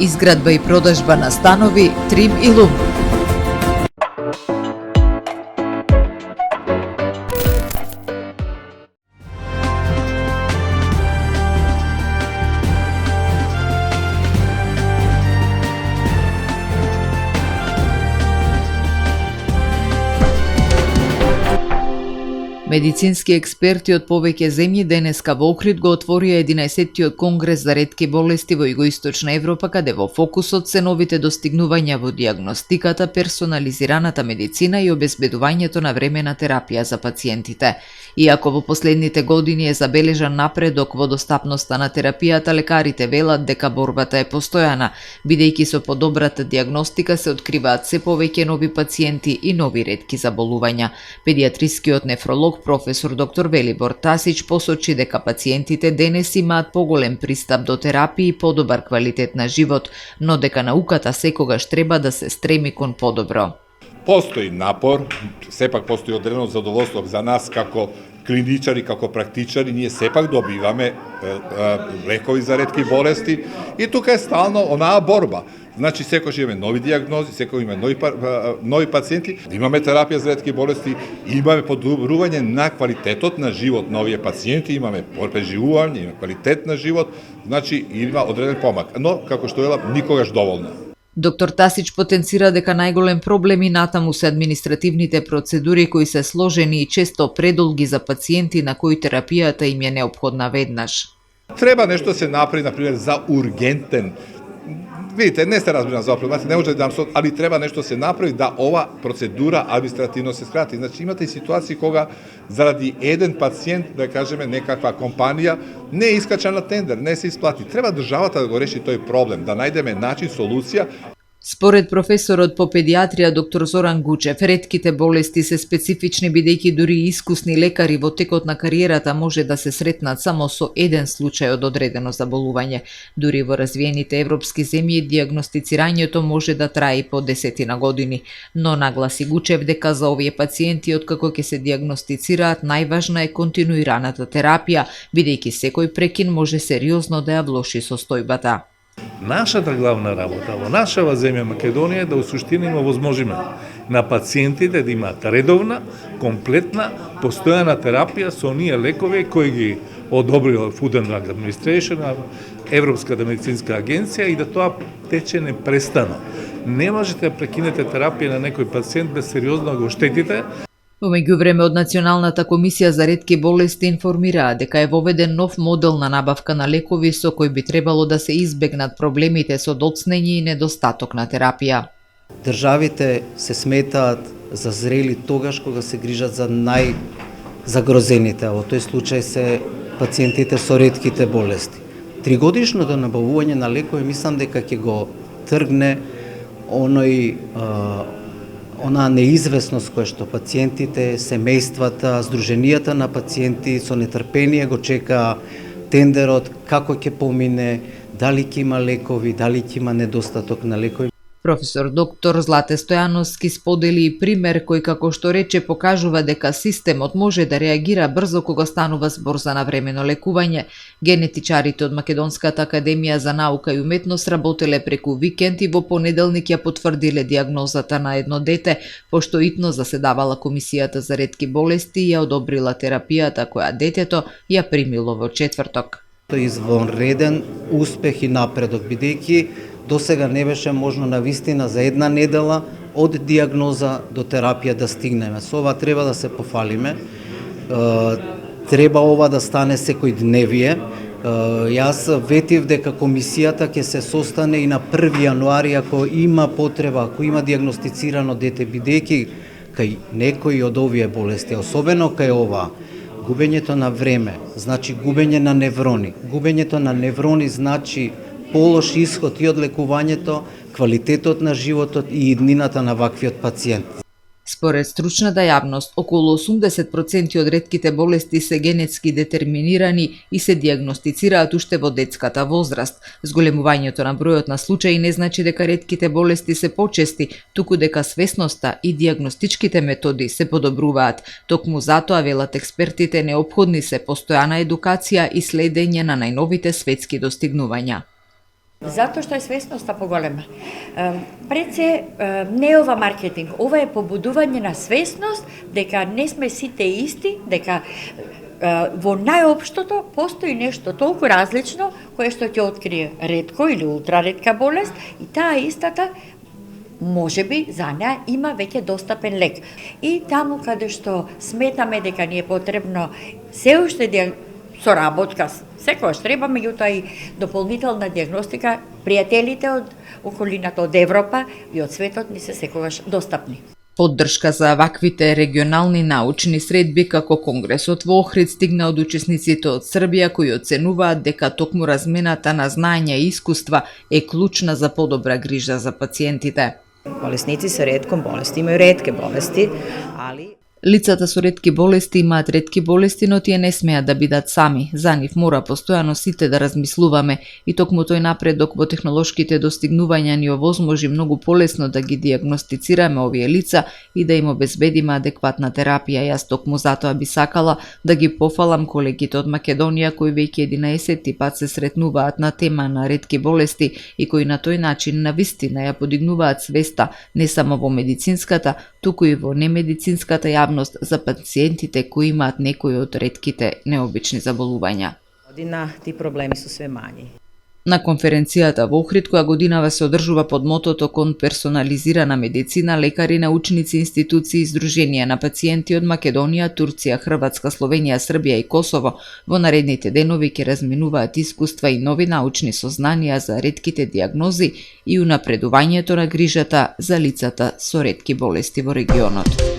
изградба и продажба на станови, Трим и Лум. Медицински експерти од повеќе земји денеска во Охрид го отворија 11-тиот конгрес за ретки болести во Југоисточна Европа, каде во фокусот се новите достигнувања во дијагностиката, персонализираната медицина и обезбедувањето на времена терапија за пациентите. Иако во последните години е забележан напредок во достапноста на терапијата, лекарите велат дека борбата е постојана, бидејќи со подобрата дијагностика се откриваат се повеќе нови пациенти и нови ретки заболувања. Педиатрискиот нефролог професор доктор Велибор Тасич посочи дека пациентите денес имаат поголем пристап до терапија и подобар квалитет на живот, но дека науката секогаш треба да се стреми кон подобро. Постои напор, сепак постои одредено задоволство за нас како клиничари, како практичари, ние сепак добиваме лекови за ретки болести и тука е стално онаа борба. Значи, секојаш имаме нови дијагнози, секој имаме нови пациенти, имаме терапија за ретки болести, имаме подобрување на квалитетот на живот на овие пациенти, имаме преживување, имаме квалитет на живот, значи има одреден помак. Но, како што велам, никогаш доволно. Доктор Тасич потенцира дека најголем проблем и натаму се административните процедури кои се сложени и често предолги за пациенти на кои терапијата им е неопходна веднаш. Треба нешто да се направи, например, за ургентен. Видите, не се разбирам за проблематика, не може да дам сод, али треба нешто се направи да ова процедура административно се скрати. Значи имате и ситуации кога заради еден пациент, да кажеме некаква компанија, не искача на тендер, не се исплати. Треба државата да го реши тој проблем, да најдеме начин, солуција. Според професорот по педиатрија доктор Зоран Гучев, ретките болести се специфични бидејќи дури искусни лекари во текот на кариерата може да се сретнат само со еден случај од одредено заболување. Дури во развиените европски земји дијагностицирањето може да трае по 10 години, но нагласи Гучев дека за овие пациенти откако ќе се дијагностицираат најважна е континуираната терапија, бидејќи секој прекин може сериозно да ја влоши состојбата. Нашата главна работа во нашава земја Македонија е да усуштина има возможиме на пациентите да имаат редовна, комплетна, постојана терапија со оние лекови кои ги одобрила Food and Drug Administration, Европската медицинска агенција и да тоа тече непрестано. Не можете да прекинете терапија на некој пациент без сериозно да го штетите. Во меѓувреме од Националната комисија за ретки болести информираа дека е воведен нов модел на набавка на лекови со кој би требало да се избегнат проблемите со доцнење и недостаток на терапија. Државите се сметаат за зрели тогаш кога се грижат за најзагрозените, во тој случај се пациентите со ретките болести. Тригодишното набавување на лекови мислам дека ќе го тргне онаа неизвестност која што пациентите, семејствата, здруженијата на пациенти со нетрпение го чека тендерот, како ќе помине, дали ќе има лекови, дали ќе има недостаток на лекови. Професор доктор Злате Стојановски сподели и пример кој, како што рече, покажува дека системот може да реагира брзо кога станува збор за навремено лекување. Генетичарите од Македонската академија за наука и уметност работеле преку викенд и во понеделник ја потврдиле дијагнозата на едно дете, пошто итно заседавала Комисијата за ретки болести и ја одобрила терапијата која детето ја примило во четврток. Тој извонреден успех и напредок, бидејќи досега не беше можно на вистина за една недела од дијагноза до терапија да стигнеме. Со ова треба да се пофалиме. Треба ова да стане секој дневие. Јас ветив дека комисијата ќе се состане и на 1 јануари ако има потреба, ако има дијагностицирано дете, бидејќи кај некои од овие болести, особено кај ова, губењето на време, значи губење на неврони. Губењето на неврони значи полош исход и од лекувањето, квалитетот на животот и иднината на ваквиот пациент. Според стручната јавност, околу 80% од ретките болести се генетски детерминирани и се дијагностицираат уште во детската возраст. Зголемувањето на бројот на случаи не значи дека ретките болести се почести, туку дека свесноста и дијагностичките методи се подобруваат. Токму затоа, велат експертите, неопходни се постојана едукација и следење на најновите светски достигнувања. Затоа што е свесноста поголема. Пред се не е ова маркетинг, ова е побудување на свесност дека не сме сите исти, дека во најопштото постои нешто толку различно кое што ќе открие ретко или ултраретка болест и таа истата можеби за неа има веќе достапен лек. И таму каде што сметаме дека ни е потребно се уште соработка, секогаш треба, меѓутоа и дополнителна диагностика, пријателите од околината, од Европа и од светот ни се секогаш достапни. Поддршка за ваквите регионални научни средби како Конгресот во Охрид стигна од учесниците од Србија кои оценуваат дека токму размената на знаења и искуства е клучна за подобра грижа за пациентите. Болесници се ретко болести, имају ретке болести, али Лицата со ретки болести имаат ретки болести, но тие не смеат да бидат сами. За нив мора постојано сите да размислуваме и токму тој напредок во технолошките достигнувања ни овозможи многу полесно да ги диагностицираме овие лица и да им обезбедиме адекватна терапија. Јас токму затоа би сакала да ги пофалам колегите од Македонија кои веќе 11 пат се сретнуваат на тема на ретки болести и кои на тој начин навистина ја подигнуваат свеста не само во медицинската, туку и во немедицинската јавност за пациентите кои имаат некои од ретките необични заболувања. година ти проблеми су све мањи. На конференцијата во Охрид, која годинава се одржува под мотото кон персонализирана медицина, лекари, научници, институции и здруженија на пациенти од Македонија, Турција, Хрватска, Словенија, Србија и Косово во наредните денови ќе разменуваат искуства и нови научни сознанија за ретките диагнози и унапредувањето на грижата за лицата со ретки болести во регионот.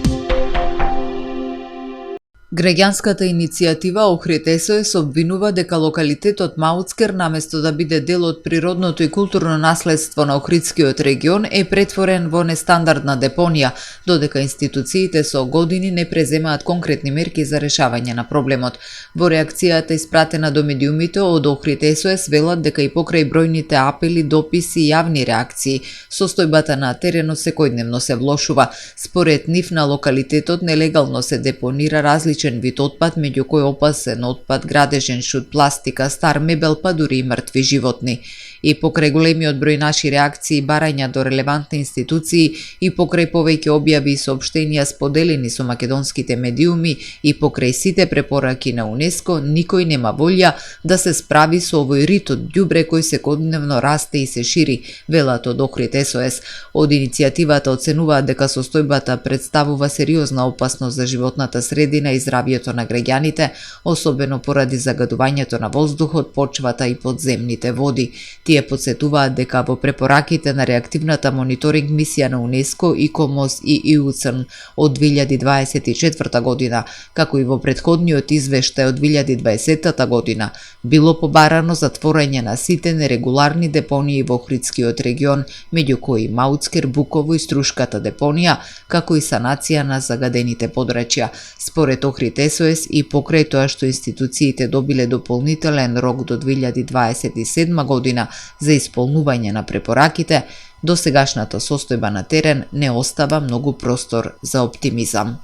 Граѓанската иницијатива Охрид СОС обвинува дека локалитетот Мауцкер, наместо да биде дел од природното и културно наследство на Охридскиот регион, е претворен во нестандардна депонија, додека институциите со години не преземаат конкретни мерки за решавање на проблемот. Во реакцијата испратена до медиумите од Охрид СОС велат дека и покрај бројните апели, дописи и јавни реакции, состојбата на теренот секојдневно се влошува. Според нив на локалитетот нелегално се депонира различен вид отпад, меѓу кој опасен отпад, градежен шут, пластика, стар мебел, па дури и мртви животни. И покрај големиот број наши реакции и барања до релевантни институции и покрај повеќе објави и соопштенија споделени со македонските медиуми и покрај сите препораки на УНЕСКО, никој нема волја да се справи со овој рит од ѓубре кој секојдневно расте и се шири, велат од Охрид СОС. Од иницијативата оценуваат дека состојбата представува сериозна опасност за животната средина и здравјето на граѓаните, особено поради загадувањето на воздухот, почвата и подземните води. Тие подсетуваат дека во препораките на реактивната мониторинг мисија на УНЕСКО, ИКОМОС и ИУЦРН од 2024 година, како и во претходниот извештај од 2020 година, било побарано затворање на сите нерегуларни депонии во Охридскиот регион, меѓу кои Мауцкер, Буково и Струшката депонија, како и санација на загадените подрачја. Според Охрид СОС и покрај тоа што институциите добиле дополнителен рок до 2027 година за исполнување на препораките, досегашната состојба на терен не остава многу простор за оптимизам.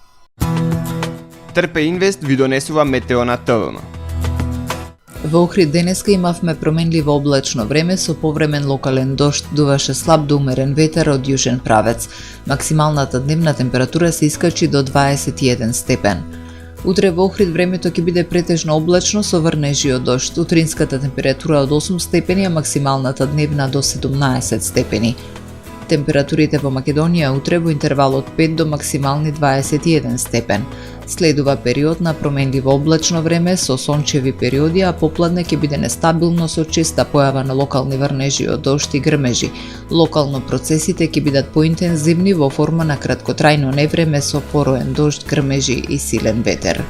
Трпе Инвест ви донесува метео на ТВМ. Во Охрид денеска имавме променливо облачно време со повремен локален дожд, дуваше слаб до умерен ветер од јужен правец. Максималната дневна температура се искачи до 21 степен. Утре во Охрид времето ќе биде претежно облачно со врнежи од дожд. Утринската температура од 8 степени, а максималната дневна до 17 степени. Температурите во Македонија утре во интервал од 5 до максимални 21 степен. Следува период на променливо облачно време со сончеви периоди, а попладне ќе биде нестабилно со честа појава на локални врнежи од дожд и грмежи. Локално процесите ќе бидат поинтензивни во форма на краткотрајно невреме со пороен дожд, грмежи и силен ветер.